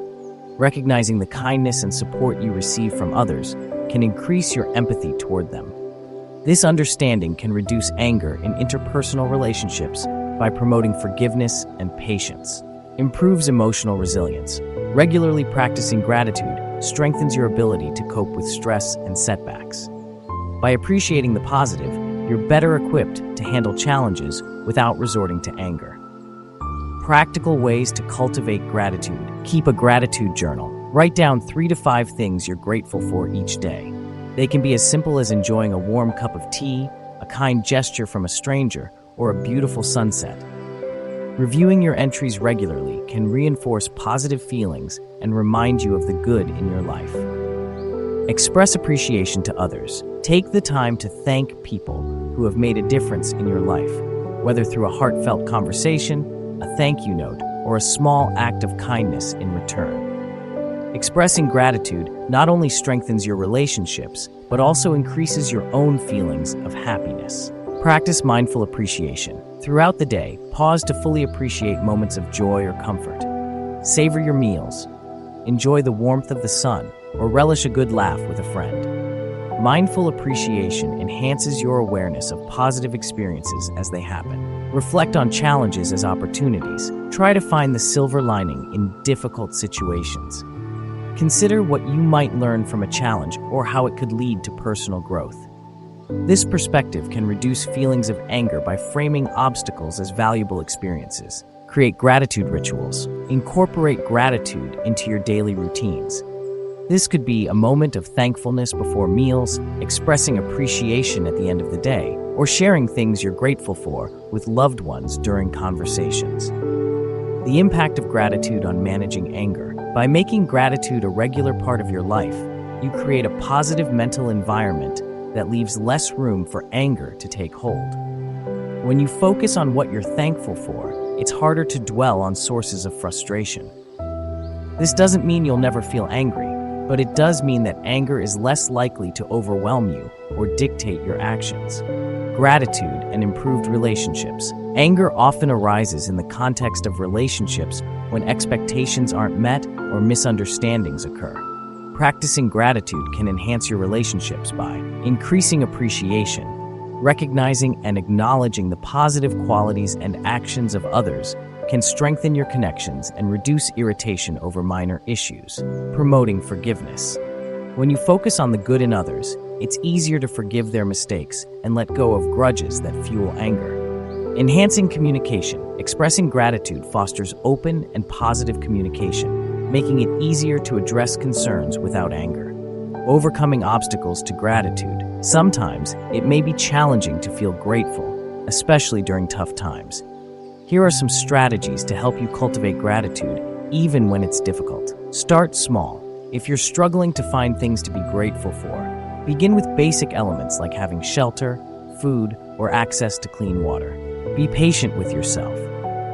Recognizing the kindness and support you receive from others can increase your empathy toward them. This understanding can reduce anger in interpersonal relationships, by promoting forgiveness and patience. Improves emotional resilience. Regularly practicing gratitude strengthens your ability to cope with stress and setbacks. By appreciating the positive, you're better equipped to handle challenges without resorting to anger. Practical ways to cultivate gratitude. Keep a gratitude journal. Write down 3 to 5 things you're grateful for each day. They can be as simple as enjoying a warm cup of tea, a kind gesture from a stranger, or a beautiful sunset. Reviewing your entries regularly can reinforce positive feelings and remind you of the good in your life. Express appreciation to others. Take the time to thank people who have made a difference in your life, whether through a heartfelt conversation, a thank you note, or a small act of kindness in return. Expressing gratitude not only strengthens your relationships, but also increases your own feelings of happiness. Practice mindful appreciation. Throughout the day, pause to fully appreciate moments of joy or comfort. Savor your meals. Enjoy the warmth of the sun, or relish a good laugh with a friend. Mindful appreciation enhances your awareness of positive experiences as they happen. Reflect on challenges as opportunities. Try to find the silver lining in difficult situations. Consider what you might learn from a challenge or how it could lead to personal growth. This perspective can reduce feelings of anger by framing obstacles as valuable experiences. Create gratitude rituals. Incorporate gratitude into your daily routines. This could be a moment of thankfulness before meals, expressing appreciation at the end of the day, or sharing things you're grateful for with loved ones during conversations. The impact of gratitude on managing anger. By making gratitude a regular part of your life, you create a positive mental environment that leaves less room for anger to take hold. When you focus on what you're thankful for, it's harder to dwell on sources of frustration. This doesn't mean you'll never feel angry, but it does mean that anger is less likely to overwhelm you or dictate your actions. Gratitude and improved relationships. Anger often arises in the context of relationships when expectations aren't met or misunderstandings occur. Practicing gratitude can enhance your relationships by increasing appreciation. Recognizing and acknowledging the positive qualities and actions of others can strengthen your connections and reduce irritation over minor issues. Promoting forgiveness. When you focus on the good in others, it's easier to forgive their mistakes and let go of grudges that fuel anger. Enhancing communication. Expressing gratitude fosters open and positive communication, making it easier to address concerns without anger. Overcoming obstacles to gratitude. Sometimes it may be challenging to feel grateful, especially during tough times. Here are some strategies to help you cultivate gratitude even when it's difficult. Start small. If you're struggling to find things to be grateful for, begin with basic elements like having shelter, food, or access to clean water. Be patient with yourself.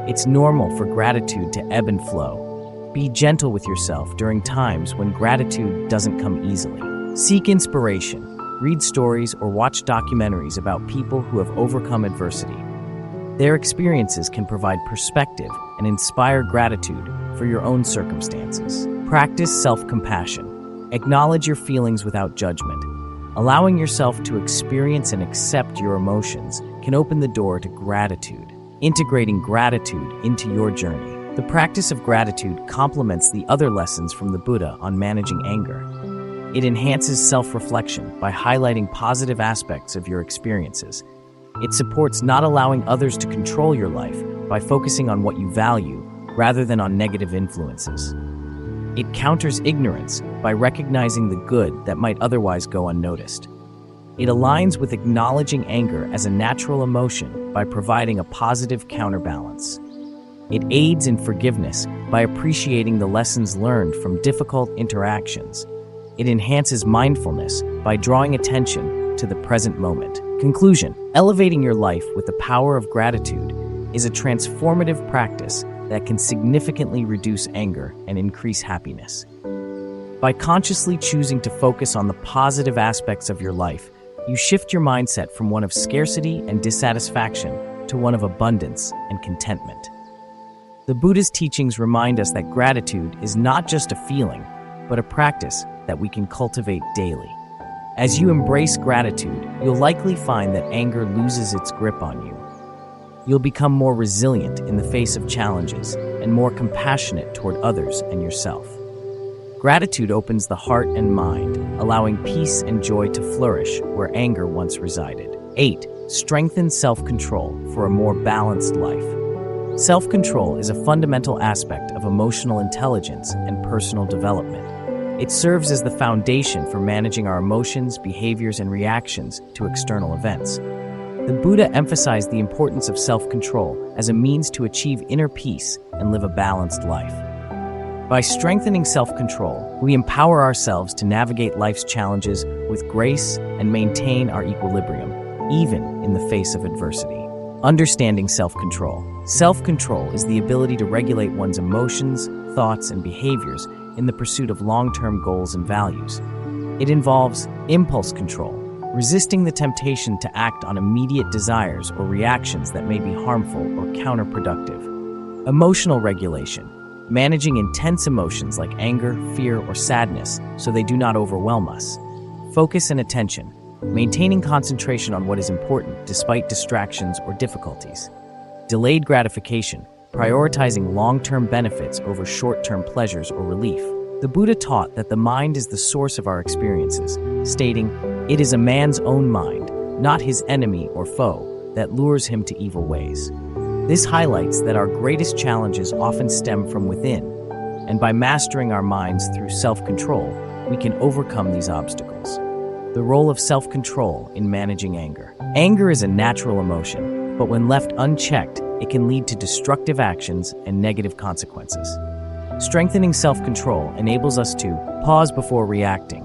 It's normal for gratitude to ebb and flow. Be gentle with yourself during times when gratitude doesn't come easily. Seek inspiration. Read stories or watch documentaries about people who have overcome adversity. Their experiences can provide perspective and inspire gratitude for your own circumstances. Practice self-compassion. Acknowledge your feelings without judgment. Allowing yourself to experience and accept your emotions can open the door to gratitude. Integrating gratitude into your journey. The practice of gratitude complements the other lessons from the Buddha on managing anger. It enhances self-reflection by highlighting positive aspects of your experiences. It supports not allowing others to control your life by focusing on what you value rather than on negative influences. It counters ignorance by recognizing the good that might otherwise go unnoticed. It aligns with acknowledging anger as a natural emotion by providing a positive counterbalance. It aids in forgiveness by appreciating the lessons learned from difficult interactions. It enhances mindfulness by drawing attention to the present moment. Conclusion: elevating your life with the power of gratitude is a transformative practice that can significantly reduce anger and increase happiness. By consciously choosing to focus on the positive aspects of your life, you shift your mindset from one of scarcity and dissatisfaction to one of abundance and contentment. The Buddha's teachings remind us that gratitude is not just a feeling, but a practice that we can cultivate daily. As you embrace gratitude, you'll likely find that anger loses its grip on you. You'll become more resilient in the face of challenges and more compassionate toward others and yourself. Gratitude opens the heart and mind, allowing peace and joy to flourish where anger once resided. 8. Strengthen self-control for a more balanced life. Self-control is a fundamental aspect of emotional intelligence and personal development. It serves as the foundation for managing our emotions, behaviors, and reactions to external events. The Buddha emphasized the importance of self-control as a means to achieve inner peace and live a balanced life. By strengthening self-control, we empower ourselves to navigate life's challenges with grace and maintain our equilibrium, even in the face of adversity. Understanding self-control. Self-control is the ability to regulate one's emotions, thoughts, and behaviors in the pursuit of long-term goals and values. It involves impulse control, resisting the temptation to act on immediate desires or reactions that may be harmful or counterproductive. Emotional regulation, managing intense emotions like anger, fear, or sadness so they do not overwhelm us. Focus and attention, maintaining concentration on what is important despite distractions or difficulties. Delayed gratification, prioritizing long-term benefits over short-term pleasures or relief. The Buddha taught that the mind is the source of our experiences, stating, "It is a man's own mind, not his enemy or foe, that lures him to evil ways." This highlights that our greatest challenges often stem from within, and by mastering our minds through self-control, we can overcome these obstacles. The role of self-control in managing anger. Anger is a natural emotion, but when left unchecked, it can lead to destructive actions and negative consequences. Strengthening self-control enables us to pause before reacting.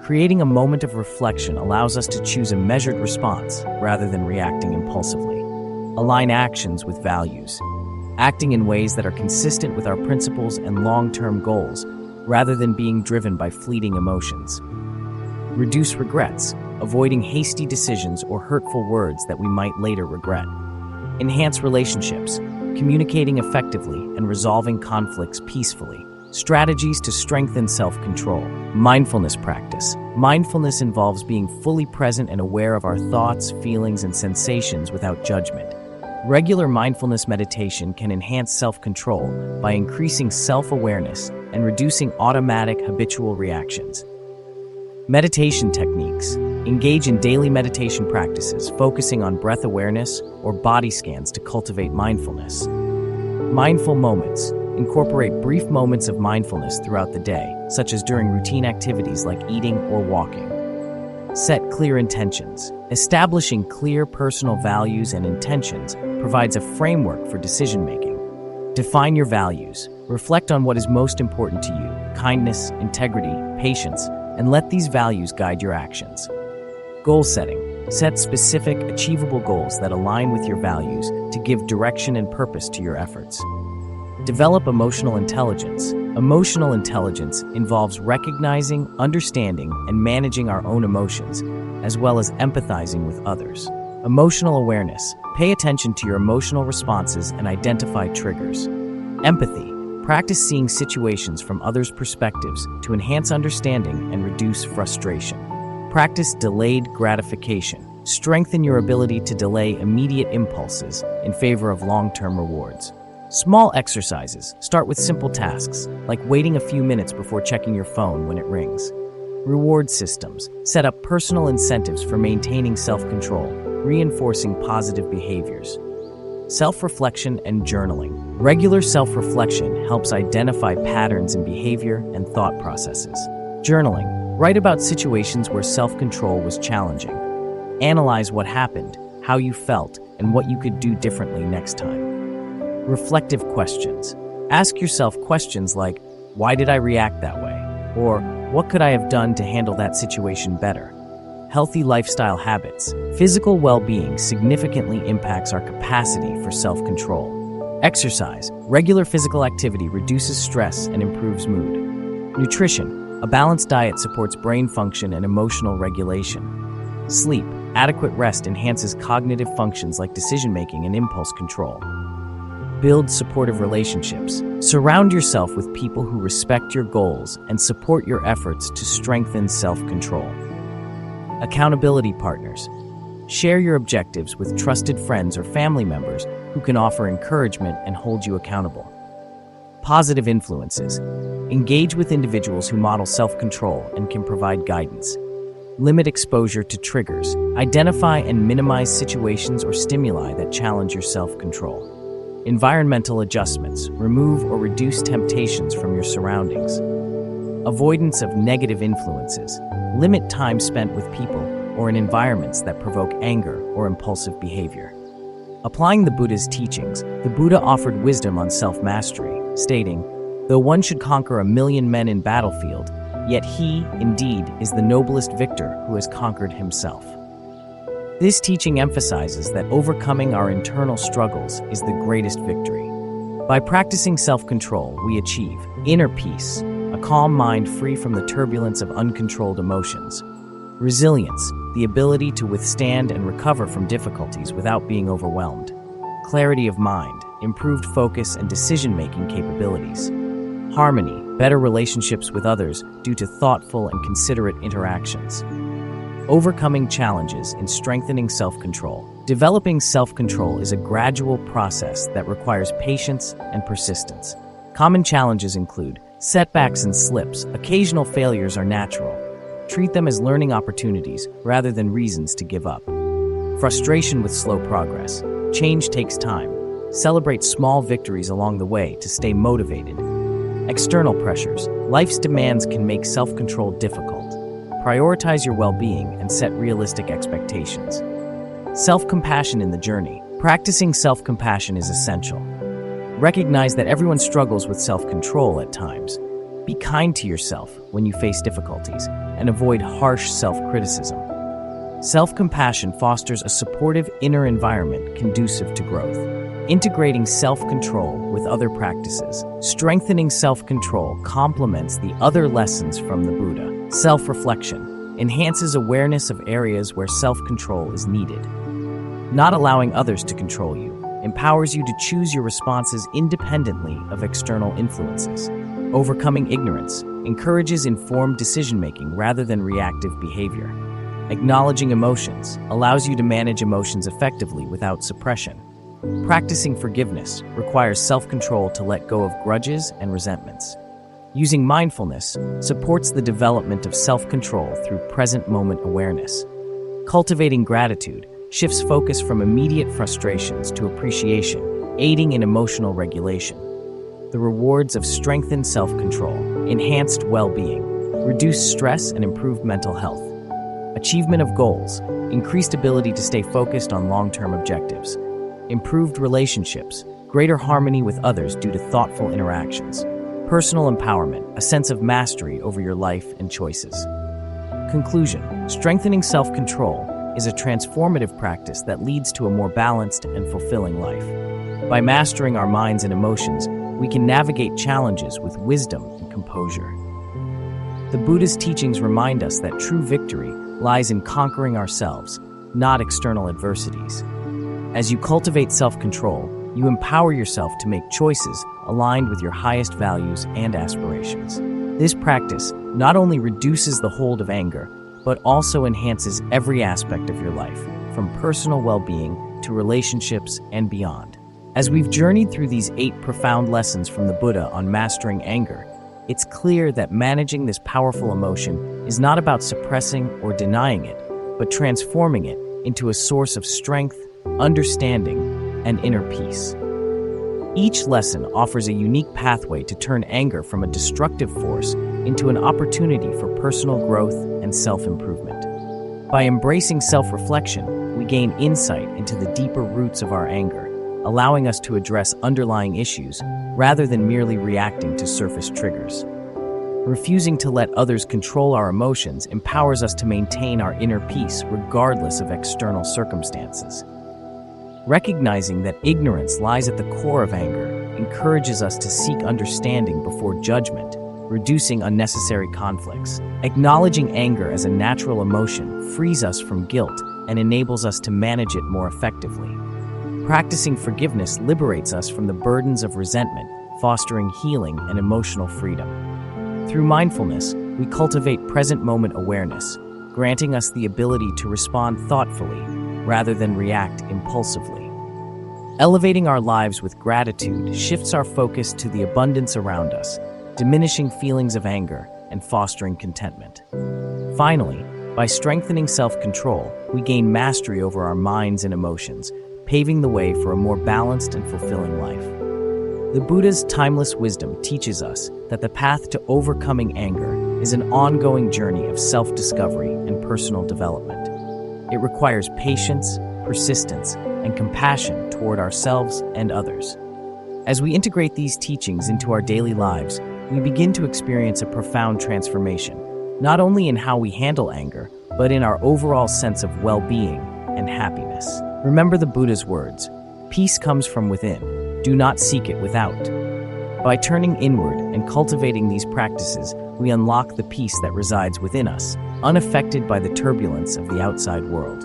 Creating a moment of reflection allows us to choose a measured response rather than reacting impulsively. Align actions with values, acting in ways that are consistent with our principles and long-term goals, rather than being driven by fleeting emotions. Reduce regrets, avoiding hasty decisions or hurtful words that we might later regret. Enhance relationships, communicating effectively and resolving conflicts peacefully. Strategies to strengthen self-control. Mindfulness practice. Mindfulness involves being fully present and aware of our thoughts, feelings, and sensations without judgment. Regular mindfulness meditation can enhance self-control by increasing self-awareness and reducing automatic habitual reactions. Meditation techniques. Engage in daily meditation practices, focusing on breath awareness or body scans to cultivate mindfulness. Mindful moments. Incorporate brief moments of mindfulness throughout the day, such as during routine activities like eating or walking. Set clear intentions. Establishing clear personal values and intentions provides a framework for decision-making. Define your values. Reflect on what is most important to you: kindness, integrity, patience, and let these values guide your actions. Goal setting. Set specific, achievable goals that align with your values to give direction and purpose to your efforts. Develop emotional intelligence. Emotional intelligence involves recognizing, understanding, and managing our own emotions, as well as empathizing with others. Emotional awareness. Pay attention to your emotional responses and identify triggers. Empathy. Practice seeing situations from others' perspectives to enhance understanding and reduce frustration. Practice delayed gratification. Strengthen your ability to delay immediate impulses in favor of long-term rewards. Small exercises. Start with simple tasks, like waiting a few minutes before checking your phone when it rings. Reward systems. Set up personal incentives for maintaining self-control, reinforcing positive behaviors. Self-reflection and journaling. Regular self-reflection helps identify patterns in behavior and thought processes. Journaling. Write about situations where self-control was challenging. Analyze what happened, how you felt, and what you could do differently next time. Reflective questions. Ask yourself questions like, why did I react that way? Or, what could I have done to handle that situation better? Healthy lifestyle habits. Physical well-being significantly impacts our capacity for self-control. Exercise. Regular physical activity reduces stress and improves mood. Nutrition. A balanced diet supports brain function and emotional regulation. Sleep. Adequate rest enhances cognitive functions like decision-making and impulse control. Build supportive relationships. Surround yourself with people who respect your goals and support your efforts to strengthen self-control. Accountability partners. Share your objectives with trusted friends or family members who can offer encouragement and hold you accountable. Positive influences. Engage with individuals who model self-control and can provide guidance. Limit exposure to triggers. Identify and minimize situations or stimuli that challenge your self-control. Environmental adjustments. Remove or reduce temptations from your surroundings. Avoidance of negative influences. Limit time spent with people or in environments that provoke anger or impulsive behavior. Applying the Buddha's teachings, the Buddha offered wisdom on self-mastery, stating, "Though one should conquer 1,000,000 men in battlefield, yet he, indeed, is the noblest victor who has conquered himself." This teaching emphasizes that overcoming our internal struggles is the greatest victory. By practicing self-control, we achieve inner peace, a calm mind free from the turbulence of uncontrolled emotions; resilience, the ability to withstand and recover from difficulties without being overwhelmed; clarity of mind, improved focus and decision-making capabilities; harmony, better relationships with others due to thoughtful and considerate interactions; overcoming challenges in strengthening self-control. Developing self-control is a gradual process that requires patience and persistence. Common challenges include setbacks and slips. Occasional failures are natural. Treat them as learning opportunities rather than reasons to give up. Frustration with slow progress. Change takes time. Celebrate small victories along the way to stay motivated. External pressures. Life's demands can make self-control difficult. Prioritize your well-being and set realistic expectations. Self-compassion in the journey. Practicing self-compassion is essential. Recognize that everyone struggles with self-control at times. Be kind to yourself when you face difficulties and avoid harsh self-criticism. Self-compassion fosters a supportive inner environment conducive to growth. Integrating self-control with other practices. Strengthening self-control complements the other lessons from the Buddha. Self-reflection enhances awareness of areas where self-control is needed. Not allowing others to control you empowers you to choose your responses independently of external influences. Overcoming ignorance encourages informed decision-making rather than reactive behavior. Acknowledging emotions allows you to manage emotions effectively without suppression. Practicing forgiveness requires self-control to let go of grudges and resentments. Using mindfulness supports the development of self-control through present moment awareness. Cultivating gratitude shifts focus from immediate frustrations to appreciation, aiding in emotional regulation. The rewards of strengthened self-control, enhanced well-being, reduced stress and improved mental health. Achievement of goals, increased ability to stay focused on long-term objectives. Improved relationships, greater harmony with others due to thoughtful interactions. Personal empowerment, a sense of mastery over your life and choices. Conclusion: strengthening self-control is a transformative practice that leads to a more balanced and fulfilling life. By mastering our minds and emotions, we can navigate challenges with wisdom and composure. The Buddha's teachings remind us that true victory lies in conquering ourselves, not external adversities. As you cultivate self-control, you empower yourself to make choices aligned with your highest values and aspirations. This practice not only reduces the hold of anger, but also enhances every aspect of your life, from personal well-being to relationships and beyond. As we've journeyed through these 8 profound lessons from the Buddha on mastering anger, it's clear that managing this powerful emotion is not about suppressing or denying it, but transforming it into a source of strength, understanding, and inner peace. Each lesson offers a unique pathway to turn anger from a destructive force into an opportunity for personal growth and self-improvement. By embracing self-reflection, we gain insight into the deeper roots of our anger, allowing us to address underlying issues rather than merely reacting to surface triggers. Refusing to let others control our emotions empowers us to maintain our inner peace regardless of external circumstances. Recognizing that ignorance lies at the core of anger encourages us to seek understanding before judgment, reducing unnecessary conflicts. Acknowledging anger as a natural emotion frees us from guilt and enables us to manage it more effectively. Practicing forgiveness liberates us from the burdens of resentment, fostering healing and emotional freedom. Through mindfulness, we cultivate present moment awareness, granting us the ability to respond thoughtfully rather than react impulsively. Elevating our lives with gratitude shifts our focus to the abundance around us, diminishing feelings of anger and fostering contentment. Finally, by strengthening self-control, we gain mastery over our minds and emotions, paving the way for a more balanced and fulfilling life. The Buddha's timeless wisdom teaches us that the path to overcoming anger is an ongoing journey of self-discovery and personal development. It requires patience, persistence, and compassion toward ourselves and others. As we integrate these teachings into our daily lives, we begin to experience a profound transformation, not only in how we handle anger, but in our overall sense of well-being and happiness. Remember the Buddha's words, "Peace comes from within, do not seek it without." By turning inward and cultivating these practices, we unlock the peace that resides within us, unaffected by the turbulence of the outside world.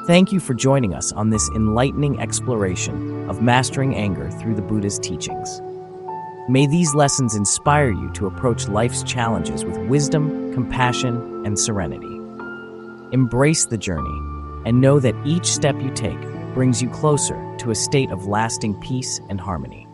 Thank you for joining us on this enlightening exploration of mastering anger through the Buddha's teachings. May these lessons inspire you to approach life's challenges with wisdom, compassion, and serenity. Embrace the journey and know that each step you take brings you closer to a state of lasting peace and harmony.